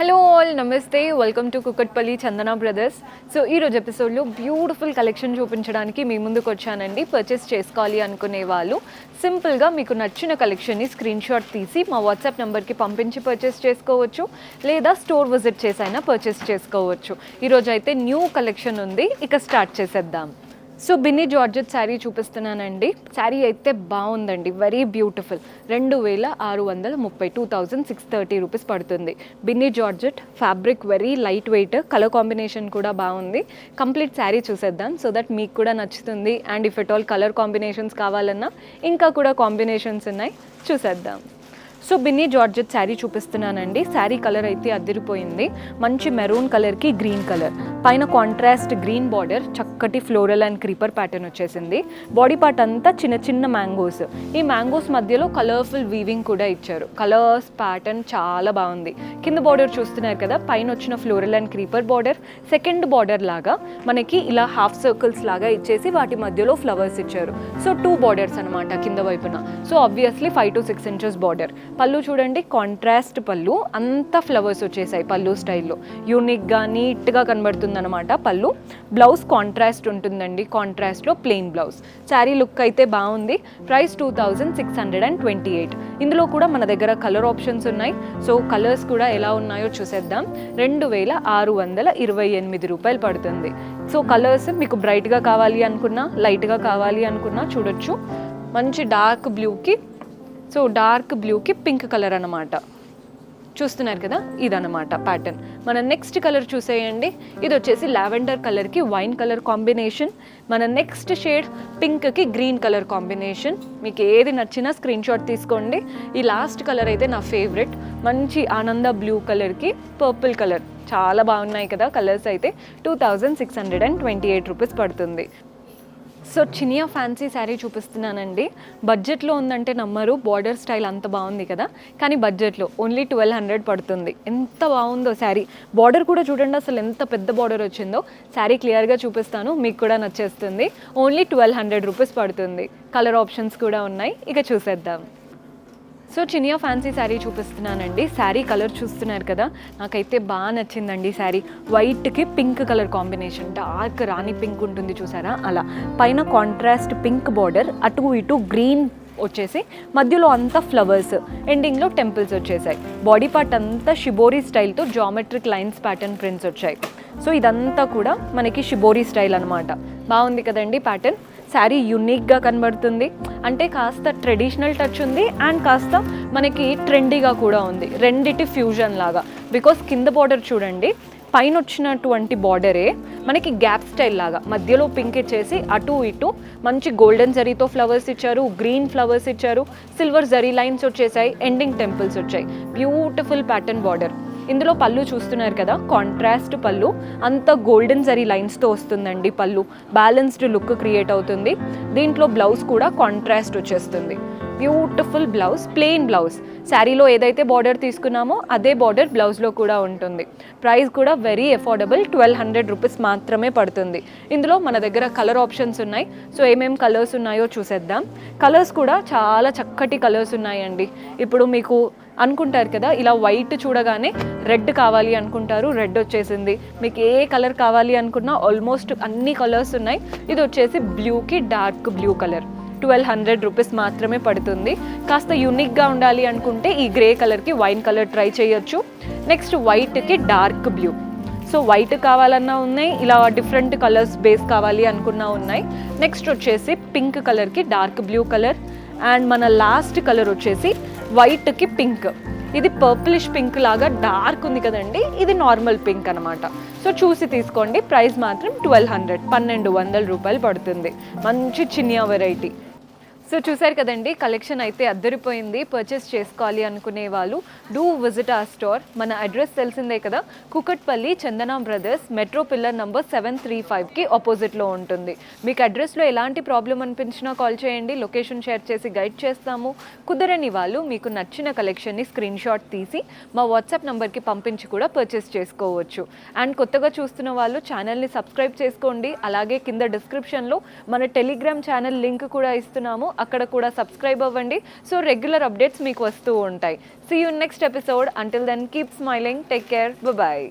Hello all, నమస్తే. Welcome to Kukatpally Chandana brothers. So ఈరోజు ఎపిసోడ్లో బ్యూటిఫుల్ కలెక్షన్ చూపించడానికి మీ ముందుకు వచ్చానండి. పర్చేస్ చేసుకోవాలి అనుకునే వాళ్ళు సింపుల్గా మీకు నచ్చిన కలెక్షన్ని స్క్రీన్ షాట్ తీసి మా వాట్సాప్ నెంబర్కి పంపించి పర్చేస్ చేసుకోవచ్చు, లేదా స్టోర్ విజిట్ చేసైనా పర్చేస్ చేసుకోవచ్చు. ఈరోజు అయితే న్యూ కలెక్షన్ ఉంది, ఇక స్టార్ట్ చేసేద్దాం. సో బిన్నీ జార్జెట్ శారీ చూపిస్తున్నానండి. శారీ అయితే బాగుందండి, వెరీ బ్యూటిఫుల్. 2630 2630 రూపీస్ పడుతుంది. Binny georgette fabric very light weight, colour combination కూడా బాగుంది. కంప్లీట్ శారీ చూసేద్దాం సో దట్ మీకు కూడా నచ్చుతుంది. And if at all colour combinations కావాలన్నా ఇంకా కూడా కాంబినేషన్స్ ఉన్నాయి, చూసేద్దాం. సో బిన్నీ జార్జెట్ శారీ చూపిస్తున్నానండి. శారీ కలర్ అయితే అదిరిపోయింది. మంచి మెరూన్ కలర్కి గ్రీన్ కలర్, పైన కాంట్రాస్ట్ గ్రీన్ బార్డర్, చక్కటి ఫ్లోరల్ అండ్ క్రీపర్ ప్యాటర్న్ వచ్చేసింది. బాడీ పార్ట్ అంతా చిన్న చిన్న మ్యాంగోస్, ఈ మ్యాంగోస్ మధ్యలో కలర్ఫుల్ వీవింగ్ కూడా ఇచ్చారు. కలర్స్ ప్యాటర్న్ చాలా బాగుంది. కింద బార్డర్ చూస్తున్నారు కదా, పైన వచ్చిన floral and creeper border, second border లాగా మనకి ఇలా హాఫ్ సర్కిల్స్ లాగా ఇచ్చేసి వాటి మధ్యలో ఫ్లవర్స్ ఇచ్చారు. సో 2 బార్డర్స్ అనమాట కింద వైపున. So obviously 5 to 6 inches border. పళ్ళు చూడండి, కాంట్రాస్ట్ పళ్ళు, అంతా ఫ్లవర్స్ వచ్చేసాయి పళ్ళు స్టైల్లో. యూనిక్గా నీట్గా కనబడుతుంది అనమాట పళ్ళు. బ్లౌజ్ కాంట్రాస్ట్ ఉంటుందండి, కాంట్రాస్ట్లో ప్లెయిన్ బ్లౌజ్. శారీ లుక్ అయితే బాగుంది. ప్రైస్ 2628. ఇందులో కూడా మన దగ్గర కలర్ ఆప్షన్స్ ఉన్నాయి. సో కలర్స్ కూడా ఎలా ఉన్నాయో చూసేద్దాం. 2628 రూపాయలు పడుతుంది. సో కలర్స్ మీకు బ్రైట్గా కావాలి అనుకున్నా, లైట్గా కావాలి అనుకున్నా చూడొచ్చు. మంచి డార్క్ బ్లూకి, సో డార్క్ బ్లూకి పింక్ కలర్ అనమాట. చూస్తున్నారు కదా, ఇదనమాట ప్యాటర్న్. మన నెక్స్ట్ కలర్ చూసేయండి. ఇది వచ్చేసి లావెండర్ కలర్కి వైన్ కలర్ కాంబినేషన్. మన నెక్స్ట్ షేడ్ పింక్కి గ్రీన్ కలర్ కాంబినేషన్. మీకు ఏది నచ్చినా స్క్రీన్ షాట్ తీసుకోండి. ఈ లాస్ట్ కలర్ అయితే నా ఫేవరెట్, మంచి ఆనంద బ్లూ కలర్కి పర్పుల్ కలర్. చాలా బాగున్నాయి కదా కలర్స్ అయితే. 2628 రూపీస్ పడుతుంది. సో చినియా ఫ్యాన్సీ శారీ చూపిస్తున్నానండి. బడ్జెట్లో ఉందంటే నమ్మరు, బార్డర్ స్టైల్ అంత బాగుంది కదా, కానీ బడ్జెట్లో ఓన్లీ 1200 పడుతుంది. ఎంత బాగుందో శారీ. బార్డర్ కూడా చూడండి అసలు ఎంత పెద్ద బార్డర్ వచ్చిందో. శారీ క్లియర్గా చూపిస్తాను, మీకు కూడా నచ్చేస్తుంది. ఓన్లీ 1200 రూపీస్ పడుతుంది. కలర్ ఆప్షన్స్ కూడా ఉన్నాయి, ఇక చూసేద్దాం. సో చినియా ఫ్యాన్సీ శారీ చూపిస్తున్నానండి. శారీ కలర్ చూస్తున్నారు కదా, నాకైతే బాగా నచ్చిందండి శారీ. వైట్కి pink colour combination, dark rani pink ఉంటుంది చూసారా, అలా. పైన కాంట్రాస్ట్ పింక్ బార్డర్, అటు ఇటు గ్రీన్ వచ్చేసి మధ్యలో అంతా ఫ్లవర్స్, ఎండింగ్లో టెంపుల్స్ వచ్చేసాయి. బాడీ పార్ట్ అంతా షిబోరీ స్టైల్తో జామెట్రిక్ లైన్స్ ప్యాటర్న్ ప్రింట్స్ వచ్చాయి. సో ఇదంతా కూడా మనకి షిబోరీ స్టైల్ అనమాట. బాగుంది కదండి ప్యాటర్న్. శారీ యూనిక్గా కనబడుతుంది, అంటే కాస్త ట్రెడిషనల్ టచ్ ఉంది అండ్ కాస్త మనకి ట్రెండీగా కూడా ఉంది, రెండిటి ఫ్యూజన్ లాగా. బికాస్ కింద బార్డర్ చూడండి, పైన వచ్చినటువంటి బార్డరే మనకి గ్యాప్ స్టైల్ లాగా మధ్యలో పింక్ ఇచ్చేసి అటు ఇటు మంచి గోల్డెన్ జరీతో ఫ్లవర్స్ ఇచ్చారు, గ్రీన్ ఫ్లవర్స్ ఇచ్చారు, సిల్వర్ జరీ లైన్స్ వచ్చేసాయి, ఎండింగ్ టెంపుల్స్ వచ్చాయి. Beautiful pattern border. ఇందులో పళ్ళు చూస్తున్నారు కదా, కాంట్రాస్ట్ పళ్ళు, అంత గోల్డెన్ జరీ లైన్స్తో వస్తుందండి పళ్ళు. బ్యాలెన్స్డ్ లుక్ క్రియేట్ అవుతుంది. దీంట్లో బ్లౌజ్ కూడా కాంట్రాస్ట్ వచ్చేస్తుంది. Beautiful blouse, plain blouse. శారీలో ఏదైతే బార్డర్ తీసుకున్నామో అదే బార్డర్ బ్లౌజ్లో కూడా ఉంటుంది. ప్రైస్ కూడా వెరీ అఫోర్డబుల్, 1200 రూపీస్ మాత్రమే పడుతుంది. ఇందులో మన దగ్గర కలర్ ఆప్షన్స్ ఉన్నాయి. సో ఏమేం కలర్స్ ఉన్నాయో చూసేద్దాం. కలర్స్ కూడా చాలా చక్కటి కలర్స్ ఉన్నాయండి. ఇప్పుడు మీకు అనుకుంటారు కదా, ఇలా వైట్ చూడగానే రెడ్ కావాలి అనుకుంటారు, రెడ్ వచ్చేసింది. మీకు ఏ కలర్ కావాలి అనుకున్నా ఆల్మోస్ట్ అన్ని కలర్స్ ఉన్నాయి. ఇది వచ్చేసి బ్లూకి డార్క్ బ్లూ కలర్, 1200 రూపీస్ మాత్రమే పడుతుంది. కాస్త యూనిక్గా ఉండాలి అనుకుంటే ఈ గ్రే కలర్కి వైన్ కలర్ ట్రై చేయొచ్చు. నెక్స్ట్ వైట్కి డార్క్ బ్లూ. సో వైట్ కావాలన్నా ఉన్నాయి, ఇలా డిఫరెంట్ కలర్స్ బేస్ కావాలి అనుకున్నా ఉన్నాయి. నెక్స్ట్ వచ్చేసి పింక్ కలర్కి డార్క్ బ్లూ కలర్. అండ్ మన లాస్ట్ కలర్ వచ్చేసి వైట్కి పింక్. ఇది పర్పులిష్ పింక్ లాగా డార్క్ ఉంది కదండి, ఇది నార్మల్ పింక్ అనమాట. సో చూసి తీసుకోండి. ప్రైస్ మాత్రం 1200 రూపాయలు పడుతుంది. మంచి చినియా వెరైటీ. సో చూసారు కదండి, కలెక్షన్ అయితే అద్దరిపోయింది. పర్చేస్ చేసుకోవాలి అనుకునే వాళ్ళు డూ విజిట్ ఆ స్టోర్. మన అడ్రస్ తెలిసిందే కదా, కుకట్పల్లి చందన బ్రదర్స్, మెట్రో పిల్లర్ నంబర్ 735కి ఆపోజిట్లో ఉంటుంది. మీకు అడ్రస్లో ఎలాంటి ప్రాబ్లం అనిపించినా కాల్ చేయండి, లొకేషన్ షేర్ చేసి గైడ్ చేస్తాము. కుదరని వాళ్ళు మీకు నచ్చిన కలెక్షన్ని స్క్రీన్ షాట్ తీసి మా వాట్సాప్ నెంబర్కి పంపించి కూడా పర్చేస్ చేసుకోవచ్చు. అండ్ కొత్తగా చూస్తున్న వాళ్ళు ఛానల్ని సబ్స్క్రైబ్ చేసుకోండి. అలాగే కింద డిస్క్రిప్షన్లో మన టెలిగ్రామ్ ఛానల్ లింక్ కూడా ఇస్తున్నాము, అక్కడ కూడా సబ్స్క్రైబ్ అవ్వండి. సో రెగ్యులర్ అప్డేట్స్ మీకు వస్తూ ఉంటాయి. See you next episode. Until then keep smiling. Take care. Bye.